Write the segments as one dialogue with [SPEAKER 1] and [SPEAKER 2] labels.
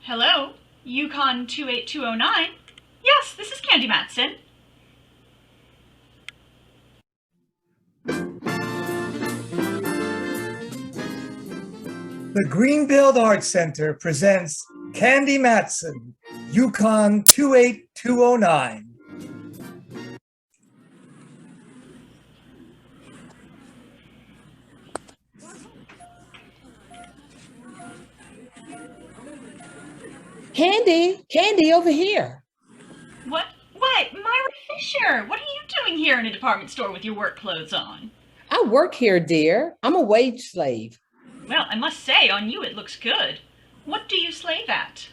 [SPEAKER 1] Hello, Yukon 28209. Yes, this is Candy Matson.
[SPEAKER 2] The Greenfield Arts Center presents Candy Matson, Yukon 28209.
[SPEAKER 3] Candy over here.
[SPEAKER 1] What? Myra Fischer, what are you doing here in a department store with your work clothes on?
[SPEAKER 3] I work here, dear. I'm a wage slave.
[SPEAKER 1] Well, I must say, on you it looks good. What do you slave at?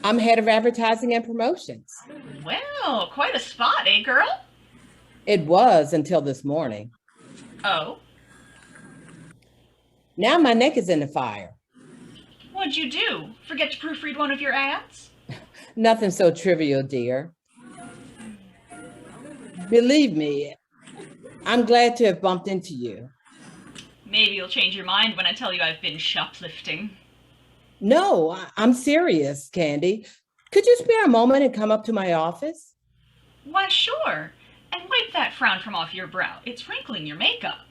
[SPEAKER 3] I'm head of advertising and promotions.
[SPEAKER 1] Well, quite a spot, eh, girl?
[SPEAKER 3] It was until this morning.
[SPEAKER 1] Oh?
[SPEAKER 3] Now my neck is in the fire.
[SPEAKER 1] What'd you do? Forget to proofread one of your ads?
[SPEAKER 3] Nothing so trivial, dear. Believe me, I'm glad to have bumped into you.
[SPEAKER 1] Maybe you'll change your mind when I tell you I've been shoplifting.
[SPEAKER 3] No, I'm serious, Candy. Could you spare a moment and come up to my office?
[SPEAKER 1] Why, sure. And wipe that frown from off your brow. It's wrinkling your makeup.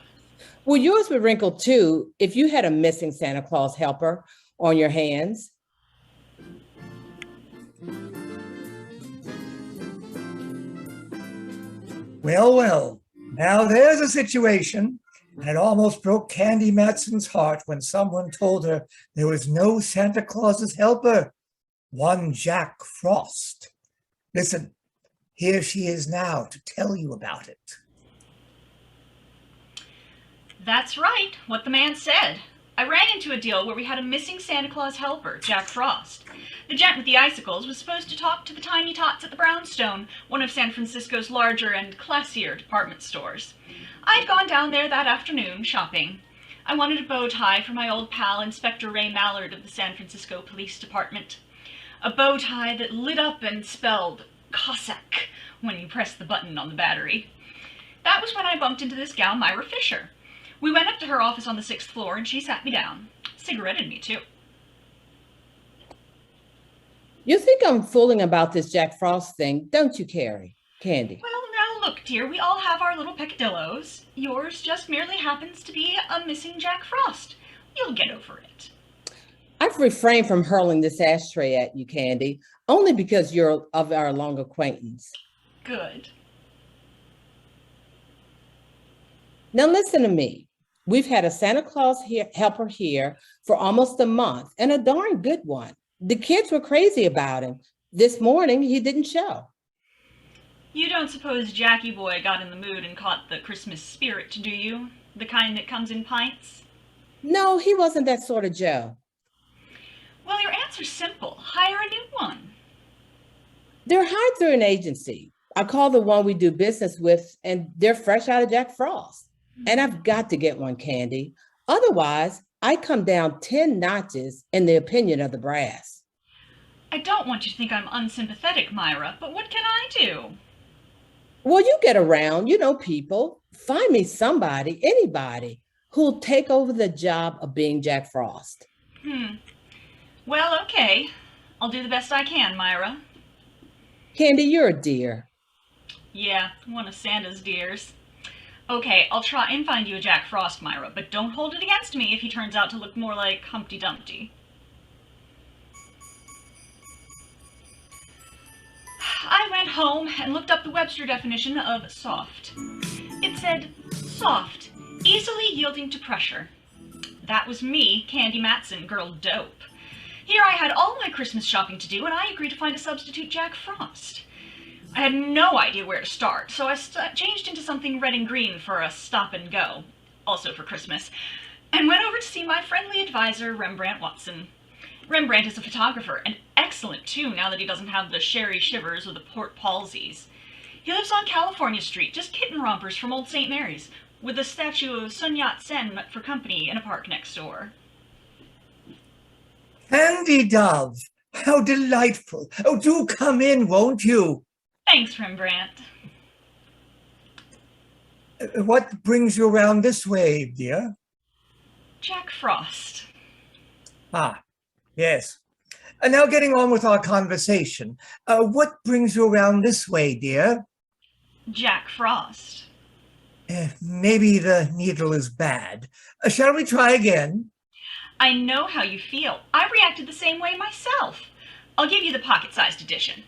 [SPEAKER 3] Well, yours would wrinkle too if you had a missing Santa Claus helper on your hands.
[SPEAKER 2] Well, now there's a situation. And it almost broke Candy Matson's heart when someone told her there was no Santa Claus's helper, one Jack Frost. Listen, here she is now to tell you about it.
[SPEAKER 1] That's right, what the man said. I ran into a deal where we had a missing Santa Claus helper, Jack Frost. The gent with the icicles was supposed to talk to the tiny tots at the Brownstone, one of San Francisco's larger and classier department stores. I'd gone down there that afternoon shopping. I wanted a bow tie for my old pal, Inspector Ray Mallard of the San Francisco Police Department. A bow tie that lit up and spelled Cossack when you pressed the button on the battery. That was when I bumped into this gal, Myra Fischer. We went up to her office on the 6th floor and she sat me down. Cigaretted me, too.
[SPEAKER 3] You think I'm fooling about this Jack Frost thing, don't you, Candy?
[SPEAKER 1] Well, now look, dear, we all have our little peccadillos. Yours just merely happens to be a missing Jack Frost. You'll get over it.
[SPEAKER 3] I've refrained from hurling this ashtray at you, Candy, only because you're of our long acquaintance.
[SPEAKER 1] Good.
[SPEAKER 3] Now listen to me. We've had a Santa Claus helper here for almost a month, and a darn good one. The kids were crazy about him. This morning, he didn't show.
[SPEAKER 1] You don't suppose Jackie Boy got in the mood and caught the Christmas spirit, do you? The kind that comes in pints?
[SPEAKER 3] No, he wasn't that sort of Joe.
[SPEAKER 1] Well, your answer's simple. Hire a new one.
[SPEAKER 3] They're hired through an agency. I call the one we do business with, and they're fresh out of Jack Frost. And I've got to get one, Candy. Otherwise, I come down 10 notches in the opinion of the brass.
[SPEAKER 1] I don't want you to think I'm unsympathetic, Myra, but what can I do?
[SPEAKER 3] Well, you get around, you know people. Find me somebody, anybody, who'll take over the job of being Jack Frost.
[SPEAKER 1] Well, okay. I'll do the best I can, Myra.
[SPEAKER 3] Candy, you're a dear.
[SPEAKER 1] Yeah, one of Santa's dears. Okay, I'll try and find you a Jack Frost, Myra, but don't hold it against me if he turns out to look more like Humpty Dumpty. I went home and looked up the Webster definition of soft. It said, soft, easily yielding to pressure. That was me, Candy Matson, girl dope. Here I had all my Christmas shopping to do, and I agreed to find a substitute Jack Frost. I had no idea where to start, so I changed into something red and green for a stop and go, also for Christmas, and went over to see my friendly advisor, Rembrandt Watson. Rembrandt is a photographer, and excellent too, now that he doesn't have the Sheree shivers or the port palsies. He lives on California Street, just kitten rompers from Old St. Mary's, with a statue of Sun Yat-sen for company in a park next door.
[SPEAKER 2] Candy Dove, how delightful. Oh, do come in, won't you?
[SPEAKER 1] Thanks, Rembrandt.
[SPEAKER 2] What brings you around this way, dear?
[SPEAKER 1] Jack Frost.
[SPEAKER 2] Ah, yes. Now getting on with our conversation. What brings you around this way, dear?
[SPEAKER 1] Jack Frost.
[SPEAKER 2] Maybe the needle is bad. Shall we try again?
[SPEAKER 1] I know how you feel. I reacted the same way myself. I'll give you the pocket-sized edition.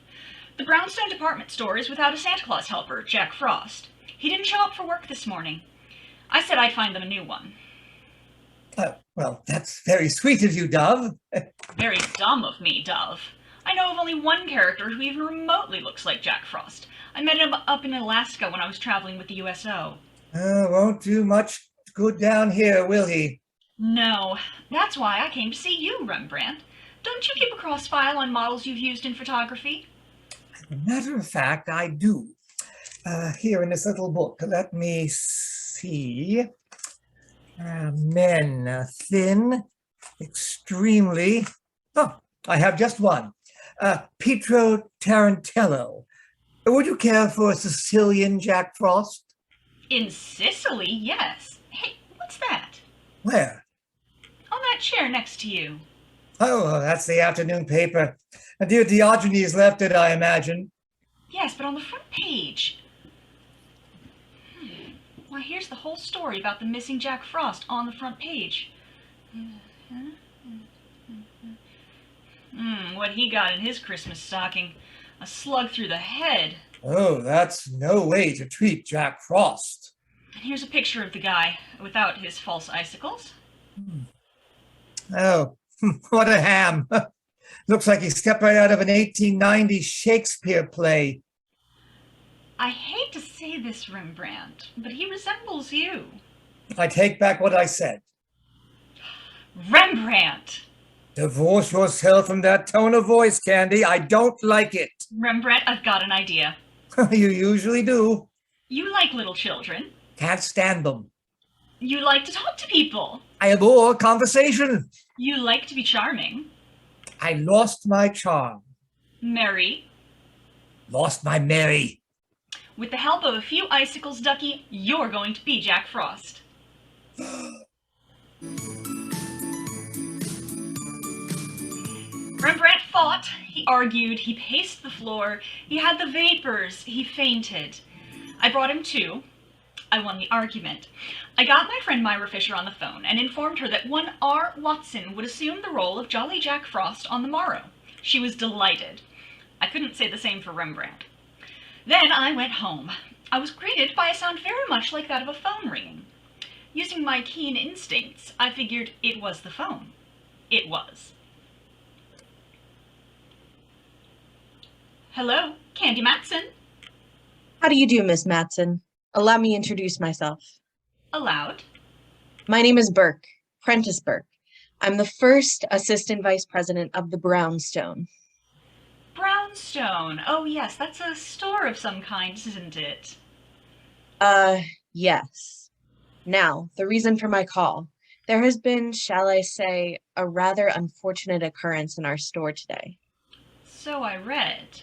[SPEAKER 1] The Brownstone department store is without a Santa Claus helper, Jack Frost. He didn't show up for work this morning. I said I'd find them a new one.
[SPEAKER 2] Well, that's very sweet of you, Dove.
[SPEAKER 1] Very dumb of me, Dove. I know of only one character who even remotely looks like Jack Frost. I met him up in Alaska when I was traveling with the USO.
[SPEAKER 2] Won't do much good down here, will he?
[SPEAKER 1] No, that's why I came to see you, Rembrandt. Don't you keep a cross file on models you've used in photography?
[SPEAKER 2] As a matter of fact, I do. Here in this little book, let me see. Men, thin, extremely. Oh, I have just one. Pietro Tarantello. Would you care for a Sicilian Jack Frost?
[SPEAKER 1] In Sicily, yes. Hey, what's that?
[SPEAKER 2] Where?
[SPEAKER 1] On that chair next to you.
[SPEAKER 2] Oh, that's the afternoon paper. Dear Diogenes left it, I imagine.
[SPEAKER 1] Yes, but on the front page. Why, here's the whole story about the missing Jack Frost on the front page. What he got in his Christmas stocking. A slug through the head.
[SPEAKER 2] Oh, that's no way to treat Jack Frost.
[SPEAKER 1] And here's a picture of the guy without his false icicles.
[SPEAKER 2] Oh, what a ham. Looks like he stepped right out of an 1890 Shakespeare play.
[SPEAKER 1] I hate to say this, Rembrandt, but he resembles you.
[SPEAKER 2] I take back what I said.
[SPEAKER 1] Rembrandt!
[SPEAKER 2] Divorce yourself from that tone of voice, Candy. I don't like it.
[SPEAKER 1] Rembrandt, I've got an idea.
[SPEAKER 2] You usually do.
[SPEAKER 1] You like little children.
[SPEAKER 2] Can't stand them.
[SPEAKER 1] You like to talk to people.
[SPEAKER 2] I abhor conversation.
[SPEAKER 1] You like to be charming.
[SPEAKER 2] I lost my charm.
[SPEAKER 1] Merry.
[SPEAKER 2] Lost my Mary.
[SPEAKER 1] With the help of a few icicles, Ducky, you're going to be Jack Frost. Rembrandt fought, he argued, he paced the floor, he had the vapors, he fainted. I brought him to. I won the argument. I got my friend Myra Fischer on the phone and informed her that one R. Watson would assume the role of Jolly Jack Frost on the morrow. She was delighted. I couldn't say the same for Rembrandt. Then I went home. I was greeted by a sound very much like that of a phone ringing. Using my keen instincts, I figured it was the phone. It was. Hello, Candy Matson.
[SPEAKER 4] How do you do, Miss Matson? Allow me to introduce myself.
[SPEAKER 1] Aloud.
[SPEAKER 4] My name is Burke, Prentice Burke. I'm the first assistant vice president of the Brownstone.
[SPEAKER 1] Brownstone. Oh yes, that's a store of some kind, isn't it?
[SPEAKER 4] Yes. Now, the reason for my call. There has been, shall I say, a rather unfortunate occurrence in our store today.
[SPEAKER 1] So I read.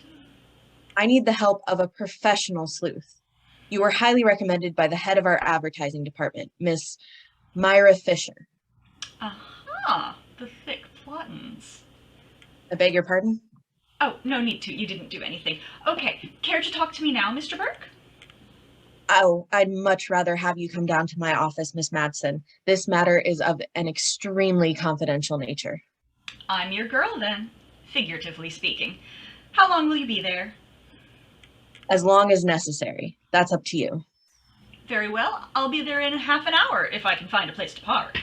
[SPEAKER 4] I need the help of a professional sleuth. You were highly recommended by the head of our advertising department, Miss Myra Fischer.
[SPEAKER 1] Aha, the thick plottins.
[SPEAKER 4] I beg your pardon?
[SPEAKER 1] Oh, no need to. You didn't do anything. Okay, care to talk to me now, Mr. Burke?
[SPEAKER 4] Oh, I'd much rather have you come down to my office, Miss Matson. This matter is of an extremely confidential nature.
[SPEAKER 1] I'm your girl then, figuratively speaking. How long will you be there?
[SPEAKER 4] As long as necessary. That's up to you.
[SPEAKER 1] Very well. I'll be there in half an hour if I can find a place to park.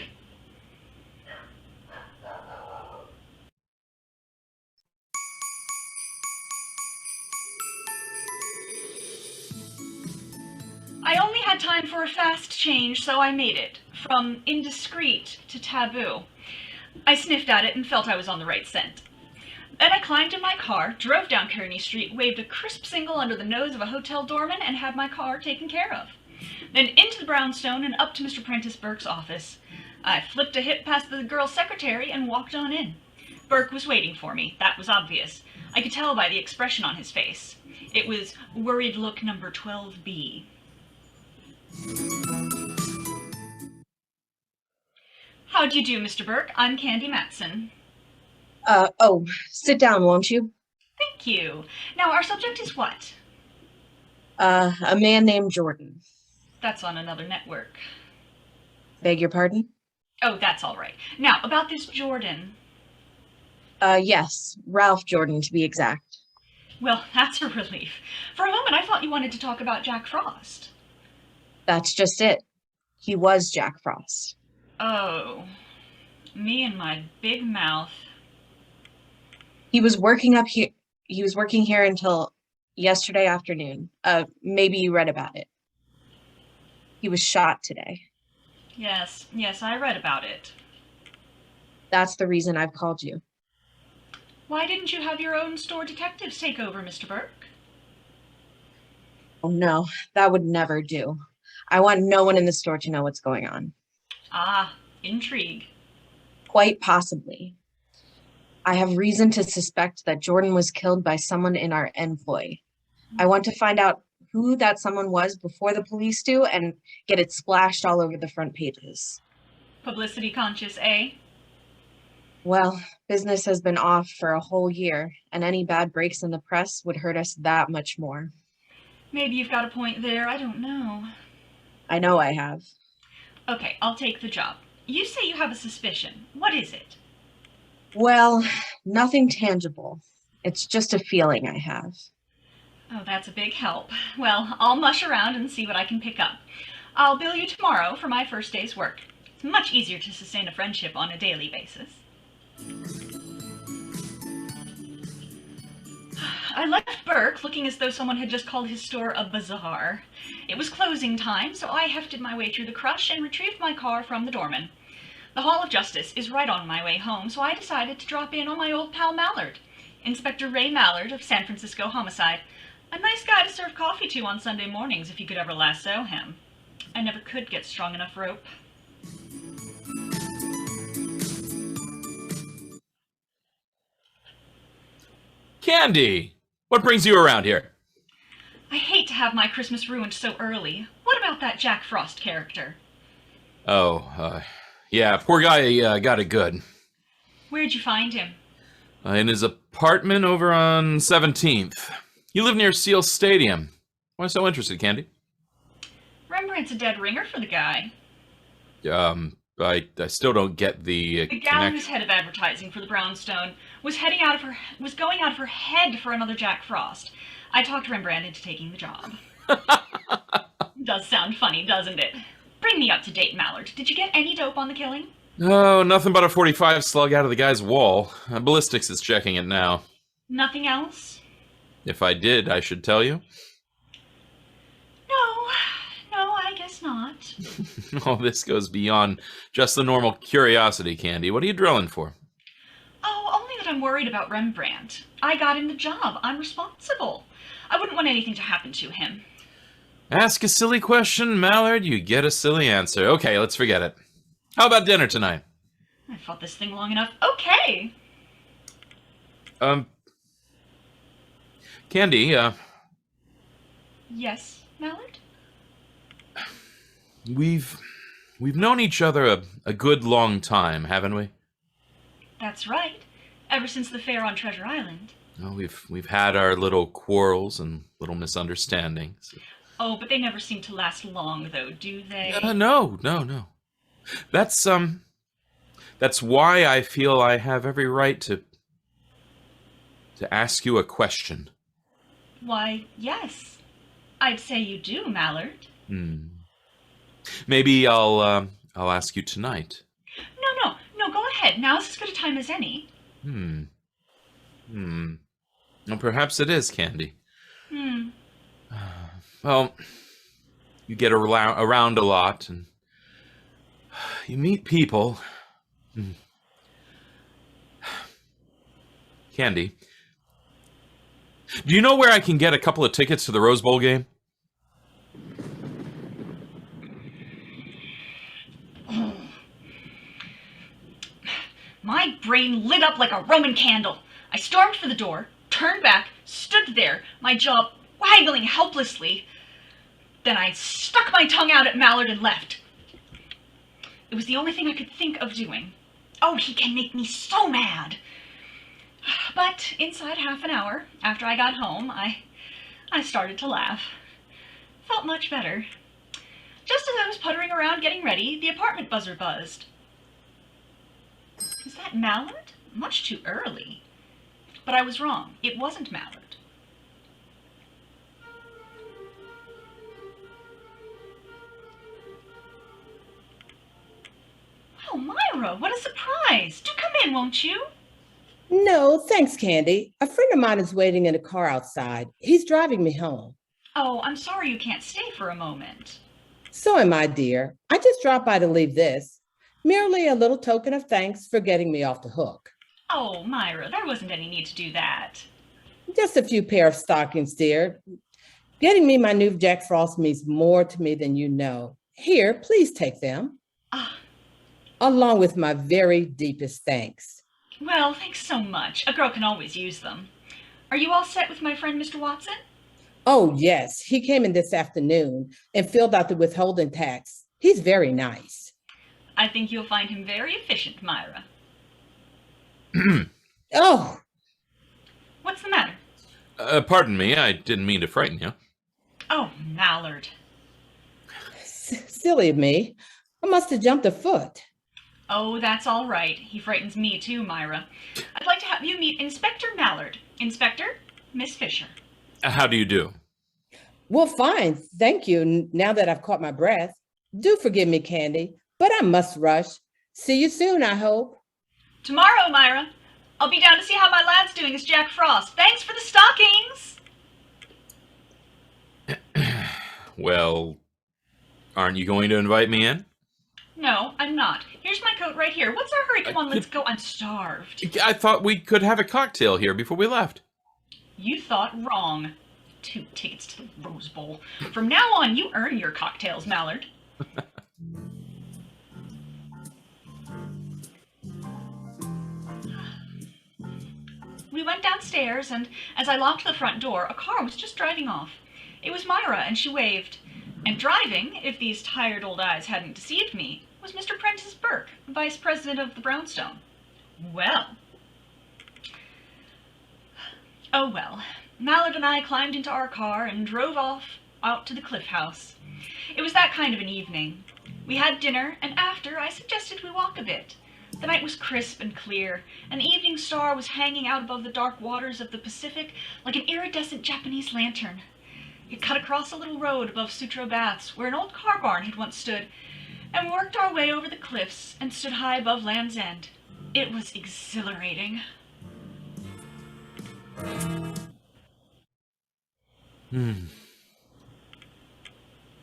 [SPEAKER 1] I only had time for a fast change, so I made it. From indiscreet to taboo. I sniffed at it and felt I was on the right scent. Then I climbed in my car, drove down Kearney Street, waved a crisp single under the nose of a hotel doorman, and had my car taken care of. Then into the Brownstone and up to Mr. Prentice Burke's office. I flipped a hip past the girl's secretary and walked on in. Burke was waiting for me. That was obvious. I could tell by the expression on his face. It was worried look number 12B. How do you do, Mr. Burke? I'm Candy Matson.
[SPEAKER 4] Oh, sit down, won't you?
[SPEAKER 1] Thank you. Now, our subject is what?
[SPEAKER 4] A man named Jordan.
[SPEAKER 1] That's on another network.
[SPEAKER 4] Beg your pardon?
[SPEAKER 1] Oh, that's all right. Now, about this Jordan.
[SPEAKER 4] Yes, Ralph Jordan to be exact.
[SPEAKER 1] Well, that's a relief. For a moment, I thought you wanted to talk about Jack Frost.
[SPEAKER 4] That's just it. He was Jack Frost.
[SPEAKER 1] Oh, me and my big mouth.
[SPEAKER 4] He was working here until yesterday afternoon. Maybe you read about it. He was shot today.
[SPEAKER 1] Yes, I read about it.
[SPEAKER 4] That's the reason I've called you.
[SPEAKER 1] Why didn't you have your own store detectives take over, Mr. Burke?
[SPEAKER 4] Oh no, that would never do. I want no one in the store to know what's going on.
[SPEAKER 1] Ah, intrigue.
[SPEAKER 4] Quite possibly. I have reason to suspect that Jordan was killed by someone in our employ. I want to find out who that someone was before the police do and get it splashed all over the front pages.
[SPEAKER 1] Publicity conscious, eh?
[SPEAKER 4] Well, business has been off for a whole year, and any bad breaks in the press would hurt us that much more.
[SPEAKER 1] Maybe you've got a point there, I don't know.
[SPEAKER 4] I know I have.
[SPEAKER 1] Okay, I'll take the job. You say you have a suspicion. What is it?
[SPEAKER 4] Well, nothing tangible. It's just a feeling I have.
[SPEAKER 1] Oh, that's a big help. Well, I'll mush around and see what I can pick up. I'll bill you tomorrow for my first day's work. It's much easier to sustain a friendship on a daily basis. I left Burke looking as though someone had just called his store a bazaar. It was closing time, so I hefted my way through the crush and retrieved my car from the doorman. The Hall of Justice is right on my way home, so I decided to drop in on my old pal Mallard, Inspector Ray Mallard of San Francisco Homicide. A nice guy to serve coffee to on Sunday mornings if you could ever lasso him. I never could get strong enough rope.
[SPEAKER 5] Candy! What brings you around here?
[SPEAKER 1] I hate to have my Christmas ruined so early. What about that Jack Frost character?
[SPEAKER 5] Yeah, poor guy got it good.
[SPEAKER 1] Where'd you find him?
[SPEAKER 5] In his apartment over on 17th. You live near Seal Stadium. Why so interested, Candy?
[SPEAKER 1] Rembrandt's a dead ringer for the guy.
[SPEAKER 5] I still don't get the
[SPEAKER 1] The gal who's head of advertising for the Brownstone was going out of her head for another Jack Frost. I talked Rembrandt into taking the job. Does sound funny, doesn't it? Bring me up to date, Mallard. Did you get any dope on the killing?
[SPEAKER 5] Oh, nothing but a 45 slug out of the guy's wall. Ballistics is checking it now.
[SPEAKER 1] Nothing else?
[SPEAKER 5] If I did, I should tell you.
[SPEAKER 1] No, I guess not.
[SPEAKER 5] Oh, this goes beyond just the normal curiosity, Candy. What are you drilling for?
[SPEAKER 1] Oh, only that I'm worried about Rembrandt. I got him the job. I'm responsible. I wouldn't want anything to happen to him.
[SPEAKER 5] Ask a silly question, Mallard, you get a silly answer. Okay, let's forget it. How about dinner tonight?
[SPEAKER 1] I fought this thing long enough. Okay.
[SPEAKER 5] Candy,
[SPEAKER 1] Yes, Mallard?
[SPEAKER 5] We've known each other a good long time, haven't we?
[SPEAKER 1] That's right. Ever since the fair on Treasure Island.
[SPEAKER 5] Well, we've had our little quarrels and little misunderstandings.
[SPEAKER 1] Oh, but they never seem to last long, though, do they?
[SPEAKER 5] No. That's why I feel I have every right to ask you a question.
[SPEAKER 1] Why, yes. I'd say you do, Mallard.
[SPEAKER 5] Maybe I'll ask you tonight.
[SPEAKER 1] No, go ahead. Now's as good a time as any.
[SPEAKER 5] Well, perhaps it is, Candy. Well, you get around a lot, and you meet people. Candy, do you know where I can get a couple of tickets to the Rose Bowl game?
[SPEAKER 1] My brain lit up like a Roman candle. I stormed for the door, turned back, stood there, my jaw waggling helplessly. Then I stuck my tongue out at Mallard and left. It was the only thing I could think of doing. Oh, he can make me so mad. But inside half an hour after I got home, I started to laugh. Felt much better. Just as I was puttering around getting ready, the apartment buzzer buzzed. Is that Mallard? Much too early. But I was wrong. It wasn't Mallard. Oh, Myra, what a surprise! Do come in, won't you?
[SPEAKER 3] No, thanks, Candy. A friend of mine is waiting in a car outside. He's driving me home.
[SPEAKER 1] Oh, I'm sorry you can't stay for a moment.
[SPEAKER 3] So am I, dear. I just dropped by to leave this. Merely a little token of thanks for getting me off the hook.
[SPEAKER 1] Oh, Myra, there wasn't any need to do that.
[SPEAKER 3] Just a few pair of stockings, dear. Getting me my new Jack Frost means more to me than you know. Here, please take them.
[SPEAKER 1] Ah,
[SPEAKER 3] Along with my very deepest thanks.
[SPEAKER 1] well, thanks so much. A girl can always use them. Are you all set with my friend, Mr. Watson?
[SPEAKER 3] Oh, yes. He came in this afternoon and filled out the withholding tax. He's very nice.
[SPEAKER 1] I think you'll find him very efficient, Myra.
[SPEAKER 3] Oh,
[SPEAKER 1] What's the matter?
[SPEAKER 5] Pardon me, I didn't mean to frighten you.
[SPEAKER 1] Oh, Mallard.
[SPEAKER 3] silly of me. I must have jumped a foot.
[SPEAKER 1] Oh, that's all right. He frightens me too, Myra. I'd like to have you meet Inspector Mallard. Inspector, Miss Fischer.
[SPEAKER 5] How do you do?
[SPEAKER 3] Well, fine. Thank you. Now that I've caught my breath. Do forgive me, Candy, but I must rush. See you soon, I hope.
[SPEAKER 1] Tomorrow, Myra. I'll be down to see how my lad's doing as Jack Frost. Thanks for the stockings!
[SPEAKER 5] Well, aren't you going to invite me in?
[SPEAKER 1] No, I'm not. Here's my coat right here. What's our hurry? Come on, let's go. I'm starved.
[SPEAKER 5] I thought we could have a cocktail here before we left.
[SPEAKER 1] You thought wrong. 2 tickets to the Rose Bowl. From now on, you earn your cocktails, Mallard. We went downstairs, and as I locked the front door, a car was just driving off. It was Myra, and she waved. And driving, if these tired old eyes hadn't deceived me, was Mr. Prentice Burke, vice president of the Brownstone. Well. Oh well. Mallard and I climbed into our car and drove off out to the Cliff House. It was that kind of an evening. We had dinner, and after, I suggested we walk a bit. The night was crisp and clear, and the evening star was hanging out above the dark waters of the Pacific like an iridescent Japanese lantern. It cut across a little road above Sutro Baths, where an old car barn had once stood, and we worked our way over the cliffs and stood high above Land's End. It was exhilarating.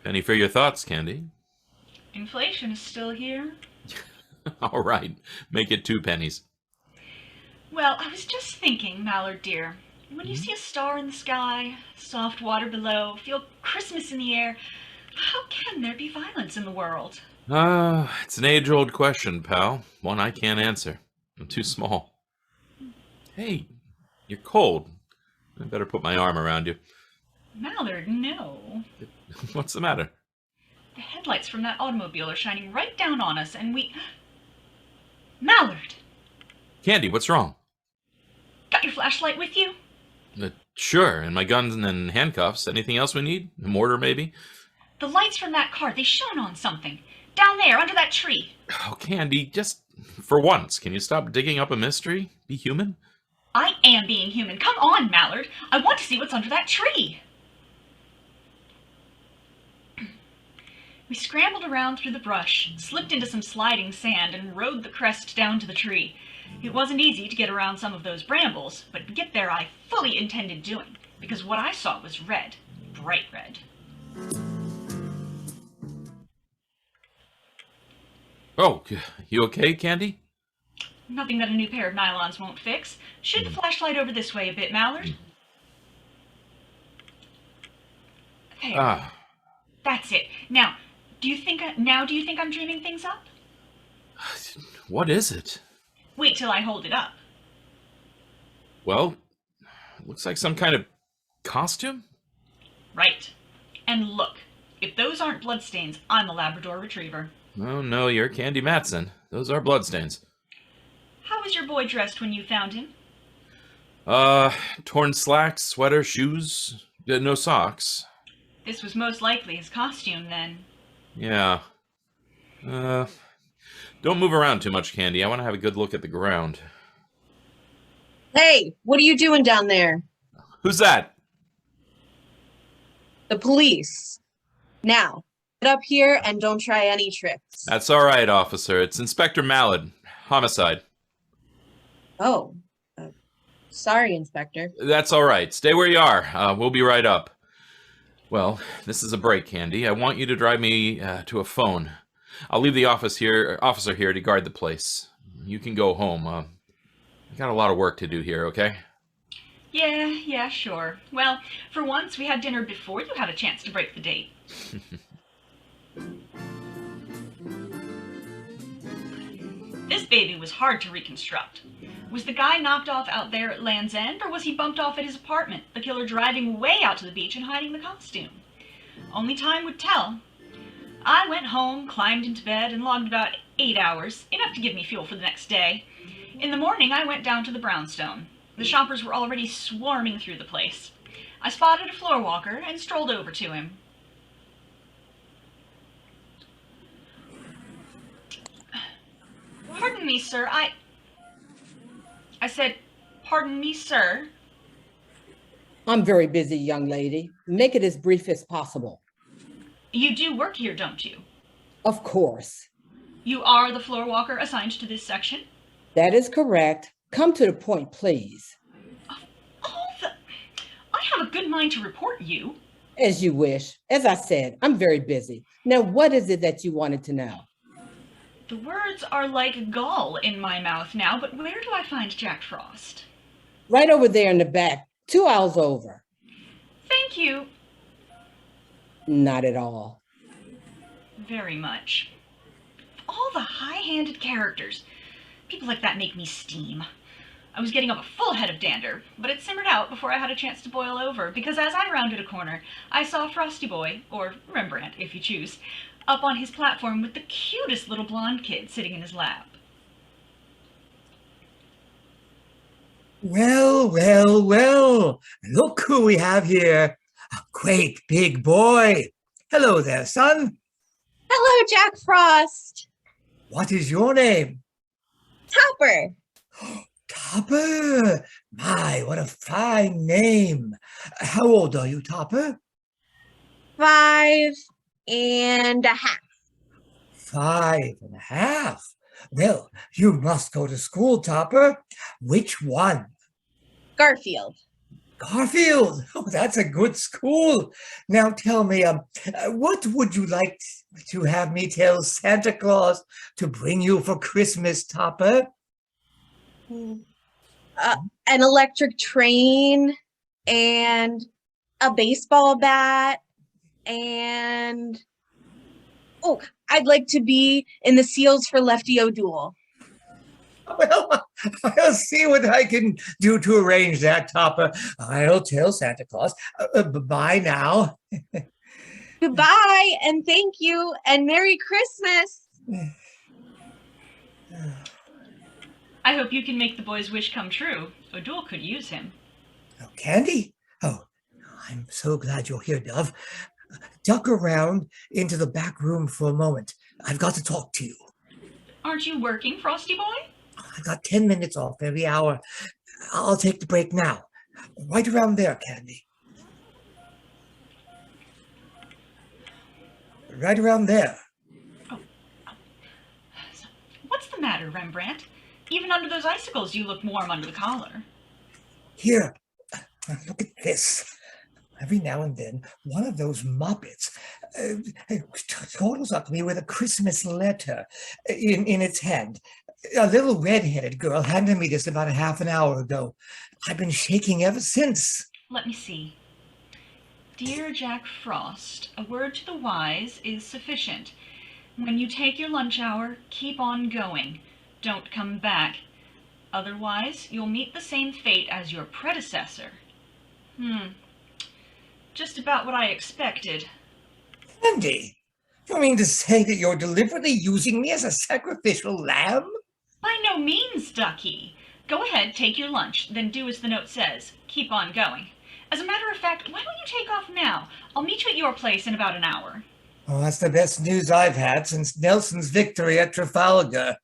[SPEAKER 5] Penny for your thoughts, Candy.
[SPEAKER 1] Inflation is still here.
[SPEAKER 5] All right, make it 2 pennies.
[SPEAKER 1] Well, I was just thinking, Mallard dear, when you see a star in the sky, soft water below, feel Christmas in the air, how can there be violence in the world?
[SPEAKER 5] It's an age-old question, pal. One I can't answer. I'm too small. Hey, you're cold. I better put my arm around you.
[SPEAKER 1] Mallard, no.
[SPEAKER 5] What's the matter?
[SPEAKER 1] The headlights from that automobile are shining right down on us, and we... Mallard!
[SPEAKER 5] Candy, what's wrong?
[SPEAKER 1] Got your flashlight with you?
[SPEAKER 5] Sure, and my guns and handcuffs. Anything else we need? A mortar, maybe?
[SPEAKER 1] The lights from that car, they shone on something. Down there, under that tree.
[SPEAKER 5] Oh, Candy, just for once, can you stop digging up a mystery? Be human?
[SPEAKER 1] I am being human. Come on, Mallard. I want to see what's under that tree. We scrambled around through the brush, slipped into some sliding sand, and rode the crest down to the tree. It wasn't easy to get around some of those brambles, but to get there I fully intended doing, because what I saw was red, bright red.
[SPEAKER 5] Oh, you okay, Candy?
[SPEAKER 1] Nothing that a new pair of nylons won't fix. Shoot the flashlight over this way a bit, Mallard. There. That's it. Now, do you think I'm dreaming things up?
[SPEAKER 5] What is it?
[SPEAKER 1] Wait till I hold it up.
[SPEAKER 5] Well, looks like some kind of costume?
[SPEAKER 1] Right. And look, if those aren't bloodstains, I'm a Labrador Retriever.
[SPEAKER 5] Oh, no, you're Candy Matson. Those are bloodstains.
[SPEAKER 1] How was your boy dressed when you found him?
[SPEAKER 5] Torn slacks, sweater, shoes, no socks.
[SPEAKER 1] This was most likely his costume, then.
[SPEAKER 5] Yeah. Don't move around too much, Candy. I want to have a good look at the ground.
[SPEAKER 4] Hey, what are you doing down there?
[SPEAKER 5] Who's that?
[SPEAKER 4] The police. Now, get up here and don't try any tricks.
[SPEAKER 5] That's all right, officer. It's Inspector Mallard. Homicide.
[SPEAKER 4] Oh, sorry, Inspector.
[SPEAKER 5] That's all right. Stay where you are. We'll be right up. Well, this is a break, Candy. I want you to drive me to a phone. I'll leave the officer here to guard the place. You can go home. I got a lot of work to do here, okay?
[SPEAKER 1] Yeah, sure. Well, for once, we had dinner before you had a chance to break the date. This baby was hard to reconstruct. Was the guy knocked off out there at Land's End, or was he bumped off at his apartment, the killer driving way out to the beach and hiding the costume? Only time would tell. I went home, climbed into bed, and logged about 8 hours, enough to give me fuel for the next day. In the morning, I went down to the brownstone. The shoppers were already swarming through the place. I spotted a floor walker and strolled over to him. Pardon me, sir, I said, pardon me, sir.
[SPEAKER 3] I'm very busy, young lady. Make it as brief as possible.
[SPEAKER 1] You do work here, don't you?
[SPEAKER 3] Of course.
[SPEAKER 1] You are the floor walker assigned to this section?
[SPEAKER 3] That is correct. Come to the point, please.
[SPEAKER 1] I have a good mind to report you.
[SPEAKER 3] As you wish. As I said, I'm very busy. Now, what is it that you wanted to know?
[SPEAKER 1] The words are like gall in my mouth now, but where do I find Jack Frost?
[SPEAKER 3] Right over there in the back, 2 aisles over.
[SPEAKER 1] Thank you.
[SPEAKER 3] Not at all.
[SPEAKER 1] Very much. All the high-handed characters. People like that make me steam. I was getting up a full head of dander, but it simmered out before I had a chance to boil over, because as I rounded a corner, I saw Frosty Boy, or Rembrandt if you choose, up on his platform with the cutest little blonde kid sitting in his lap.
[SPEAKER 2] Well, look who we have here. A great big boy. Hello there, son.
[SPEAKER 4] Hello, Jack Frost.
[SPEAKER 2] What is your name?
[SPEAKER 4] Topper.
[SPEAKER 2] Topper. My, what a fine name. How old are you, Topper?
[SPEAKER 4] 5.5.
[SPEAKER 2] 5.5. Well, you must go to school, Topper. Which one?
[SPEAKER 4] Garfield.
[SPEAKER 2] Garfield. Oh, that's a good school. Now tell me, what would you like to have me tell Santa Claus to bring you for Christmas, Topper?
[SPEAKER 4] An electric train and a baseball bat and I'd like to be in the Seals for Lefty O'Doul.
[SPEAKER 2] Well, I'll see what I can do to arrange that, Topper. I'll tell Santa Claus. Bye now.
[SPEAKER 4] Goodbye and thank you and Merry Christmas.
[SPEAKER 1] I hope you can make the boy's wish come true. O'Doul could use him.
[SPEAKER 2] Oh, Candy? Oh, I'm so glad you're here, Dove. Duck around into the back room for a moment. I've got to talk to you.
[SPEAKER 1] Aren't you working, Frosty Boy?
[SPEAKER 2] I've got 10 minutes off every hour. I'll take the break now. Right around there, Candy. Right around there.
[SPEAKER 1] What's the matter, Rembrandt? Even under those icicles, you look warm under the collar.
[SPEAKER 2] Here, look at this. Every now and then, one of those Muppets totals up to me with a Christmas letter in its hand. A little red-headed girl handed me this about a half an hour ago. I've been shaking ever since.
[SPEAKER 1] Let me see. Dear Jack Frost, a word to the wise is sufficient. When you take your lunch hour, keep on going. Don't come back. Otherwise, you'll meet the same fate as your predecessor. Just about what I expected.
[SPEAKER 2] Candy, you mean to say that you're deliberately using me as a sacrificial lamb?
[SPEAKER 1] By no means, Ducky. Go ahead, take your lunch, then do as the note says. Keep on going. As a matter of fact, why don't you take off now? I'll meet you at your place in about an hour.
[SPEAKER 2] Oh, that's the best news I've had since Nelson's victory at Trafalgar.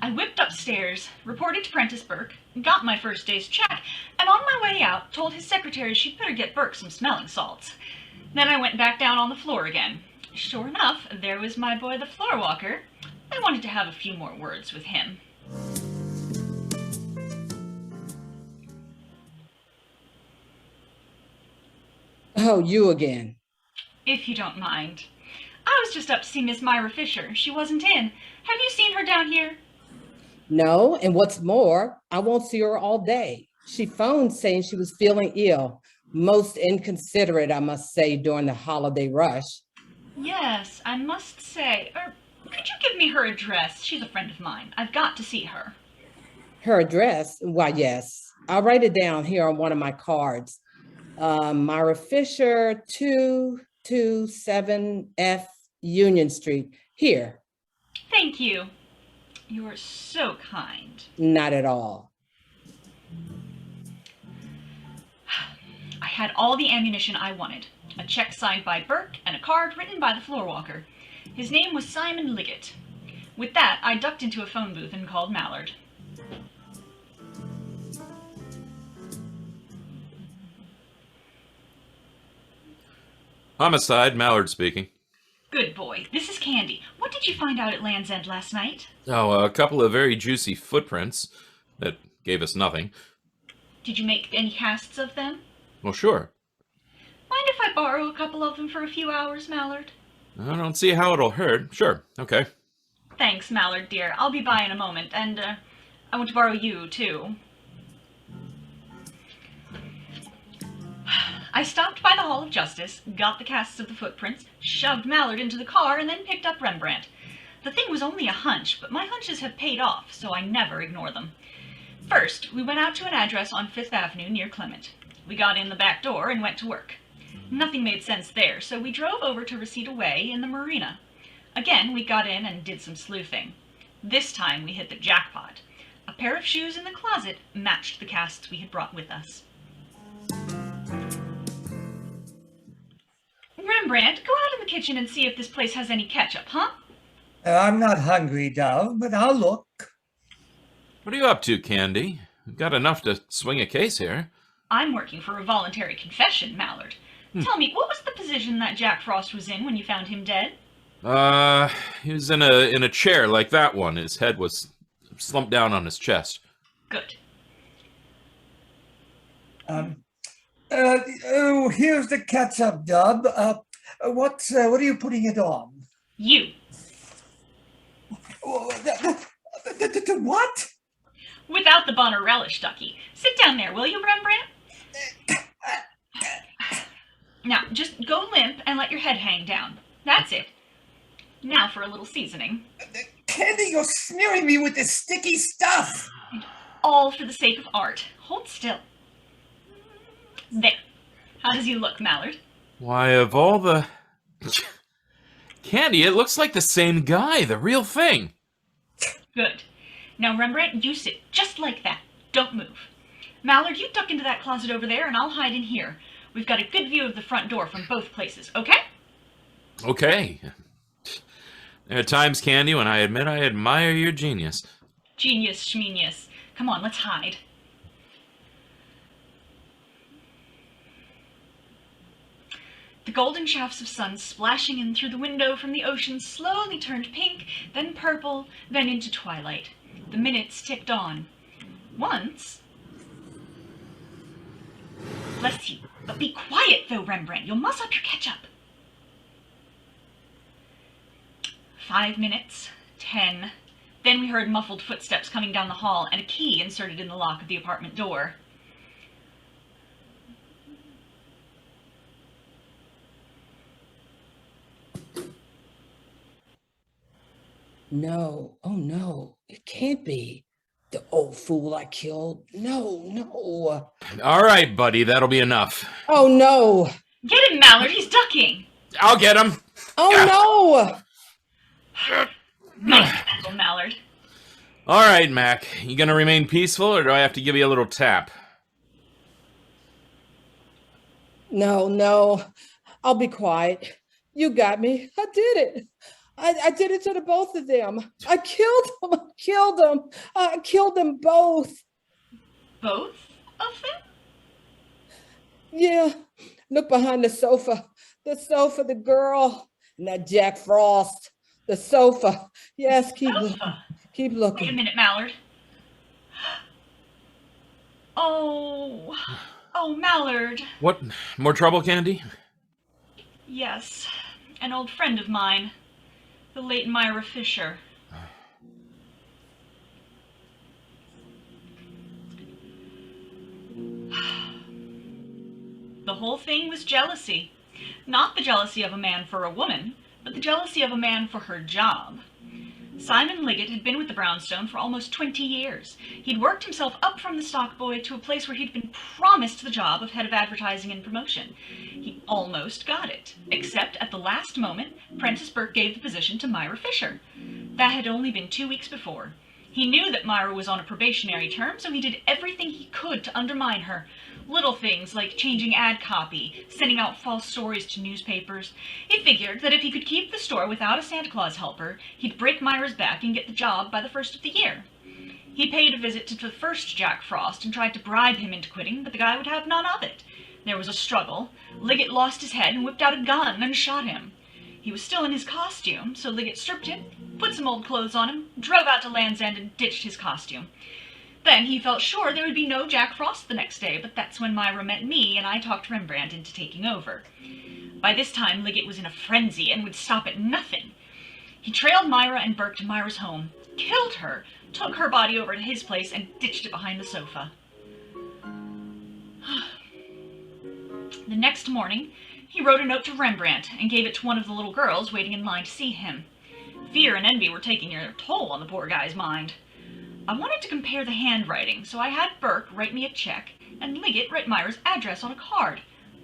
[SPEAKER 1] I whipped upstairs, reported to Prentice Burke, got my first day's check, and on my way out told his secretary she'd better get Burke some smelling salts. Then I went back down on the floor again. Sure enough, there was my boy the floor walker. I wanted to have a few more words with him.
[SPEAKER 3] Oh, you again.
[SPEAKER 1] If you don't mind. I was just up to see Miss Myra Fischer. She wasn't in. Have you seen her down here?
[SPEAKER 3] No, and what's more, I won't see her all day. She phoned saying she was feeling ill. Most inconsiderate, I must say, during the holiday rush.
[SPEAKER 1] Yes, I must say. Could you give me her address? She's a friend of mine. I've got to see her.
[SPEAKER 3] Her address? Why, yes. I'll write it down here on one of my cards. Myra Fischer, 227F Union Street. Here.
[SPEAKER 1] Thank you. You're so kind.
[SPEAKER 3] Not at all.
[SPEAKER 1] I had all the ammunition I wanted. A check signed by Burke and a card written by the floor walker. His name was Simon Liggett. With that, I ducked into a phone booth and called Mallard.
[SPEAKER 5] Homicide, Mallard speaking.
[SPEAKER 1] Good boy. This is Candy. What did you find out at Land's End last night?
[SPEAKER 5] Oh, a couple of very juicy footprints that gave us nothing.
[SPEAKER 1] Did you make any casts of them?
[SPEAKER 5] Well, sure.
[SPEAKER 1] Mind if I borrow a couple of them for a few hours, Mallard?
[SPEAKER 5] I don't see how it'll hurt. Sure, okay.
[SPEAKER 1] Thanks, Mallard, dear. I'll be by in a moment, and, I want to borrow you, too. I stopped by the Hall of Justice, got the casts of the footprints, shoved Mallard into the car, and then picked up Rembrandt. The thing was only a hunch, but my hunches have paid off, so I never ignore them. First, we went out to an address on 5th Avenue near Clement. We got in the back door and went to work. Nothing made sense there, so we drove over to Reseda Way in the marina. Again, we got in and did some sleuthing. This time we hit the jackpot. A pair of shoes in the closet matched the casts we had brought with us. Rembrandt, go out in the kitchen and see if this place has any ketchup, huh?
[SPEAKER 2] I'm not hungry, Dove, but I'll look.
[SPEAKER 5] What are you up to, Candy? We've got enough to swing a case here.
[SPEAKER 1] I'm working for a voluntary confession, Mallard. Tell me, what was the position that Jack Frost was in when you found him dead?
[SPEAKER 5] He was in a chair like that one. His head was slumped down on his chest.
[SPEAKER 1] Good.
[SPEAKER 2] Here's the ketchup, Dub. What are you putting it on?
[SPEAKER 1] You.
[SPEAKER 2] The what?
[SPEAKER 1] Without the Bonner relish, Ducky. Sit down there, will you, Rembrandt? Now, just go limp and let your head hang down. That's it. Now for a little seasoning.
[SPEAKER 2] Candy, you're smearing me with this sticky stuff.
[SPEAKER 1] And all for the sake of art. Hold still. There. How does he look, Mallard?
[SPEAKER 5] Why, of all the... Candy, it looks like the same guy, the real thing.
[SPEAKER 1] Good. Now, Rembrandt, you sit just like that. Don't move. Mallard, you duck into that closet over there, and I'll hide in here. We've got a good view of the front door from both places, okay?
[SPEAKER 5] Okay. There are times, Candy, when I admit I admire your genius.
[SPEAKER 1] Genius, schmenius. Come on, let's hide. The golden shafts of sun splashing in through the window from the ocean slowly turned pink, then purple, then into twilight. The minutes ticked on. Once... Bless you. But be quiet, though, Rembrandt. You'll muss up your ketchup. 5 minutes. 10. Then we heard muffled footsteps coming down the hall and a key inserted in the lock of the apartment door.
[SPEAKER 3] No, oh no, it can't be. The old fool I killed. No.
[SPEAKER 5] All right, buddy, that'll be enough.
[SPEAKER 3] Oh no.
[SPEAKER 1] Get him, Mallard. He's ducking.
[SPEAKER 5] I'll get him.
[SPEAKER 3] Oh no.
[SPEAKER 1] Nice, Uncle Mallard.
[SPEAKER 5] All right, Mac. You gonna remain peaceful, or do I have to give you a little tap?
[SPEAKER 3] No, I'll be quiet. You got me. I did it. I did it to the both of them. I killed them. I killed them both.
[SPEAKER 1] Both of them?
[SPEAKER 3] Yeah, look behind the sofa, the girl, and that Jack Frost, the sofa. Yes, keep
[SPEAKER 1] Wait a
[SPEAKER 3] looking.
[SPEAKER 1] minute, Mallard. Oh, Mallard.
[SPEAKER 5] What? More trouble, Candy?
[SPEAKER 1] Yes, an old friend of mine, the late Myra Fischer. The whole thing was jealousy. Not the jealousy of a man for a woman, but the jealousy of a man for her job. Simon Liggett had been with the Brownstone for almost 20 years. He'd worked himself up from the stock boy to a place where he'd been promised the job of head of advertising and promotion. He almost got it, except at the last moment, Prentice Burke gave the position to Myra Fischer. That had only been 2 weeks before. He knew that Myra was on a probationary term, so he did everything he could to undermine her. Little things like changing ad copy, sending out false stories to newspapers. He figured that if he could keep the store without a Santa Claus helper, he'd break Myra's back and get the job by the first of the year. He paid a visit to the first Jack Frost and tried to bribe him into quitting, but the guy would have none of it. There was a struggle. Liggett lost his head and whipped out a gun and shot him. He was still in his costume, so Liggett stripped him, put some old clothes on him, drove out to Land's End and ditched his costume. Then he felt sure there would be no Jack Frost the next day, but that's when Myra met me and I talked Rembrandt into taking over. By this time, Liggett was in a frenzy and would stop at nothing. He trailed Myra and Burke to Myra's home, killed her, took her body over to his place, and ditched it behind the sofa. The next morning, he wrote a note to Rembrandt and gave it to one of the little girls waiting in line to see him. Fear and envy were taking their toll on the poor guy's mind. I wanted to compare the handwriting, so I had Burke write me a check and Liggett write Myra's address on a card.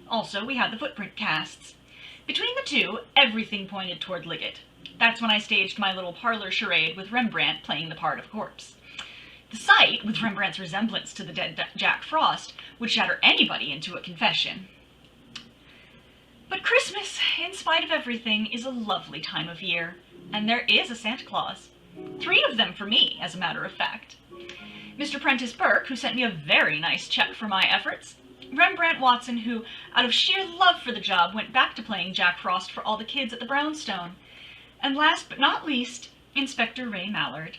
[SPEAKER 1] Also, we had the footprint casts. Between the two, everything pointed toward Liggett. That's when I staged my little parlor charade with Rembrandt playing the part of corpse. The sight, with Rembrandt's resemblance to the dead Jack Frost, would shatter anybody into a confession. But Christmas, in spite of everything, is a lovely time of year, and there is a Santa Claus. 3 of them for me, as a matter of fact. Mr. Prentice Burke, who sent me a very nice check for my efforts. Rembrandt Watson, who, out of sheer love for the job, went back to playing Jack Frost for all the kids at the Brownstone. And last but not least, Inspector Ray Mallard.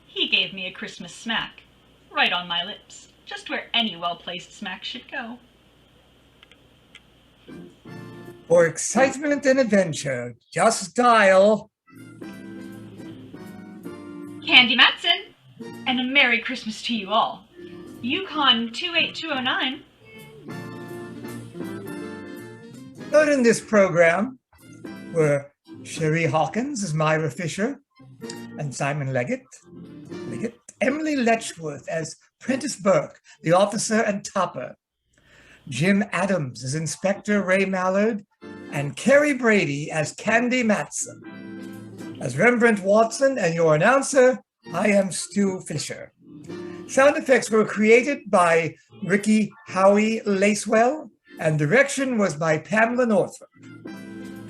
[SPEAKER 1] He gave me a Christmas smack, right on my lips, just where any well-placed smack should go.
[SPEAKER 2] For excitement and adventure, just dial
[SPEAKER 1] Candy Matson, and a Merry Christmas to you all. Yukon 28209.
[SPEAKER 2] Heard in this program were Sheree Hawkins as Myra Fischer and Simon Liggett, Emily Letchworth as Prentice Burke, the officer and topper, Jim Adams as Inspector Ray Mallard, and Carrie Brady as Candy Matson. As Rembrandt Watson and your announcer, I am Stu Fisher. Sound effects were created by RIkki Howie Lacewell, and direction was by Pamela Northrup.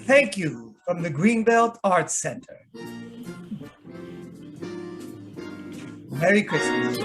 [SPEAKER 2] Thank you from the Greenbelt Arts Center. Merry Christmas.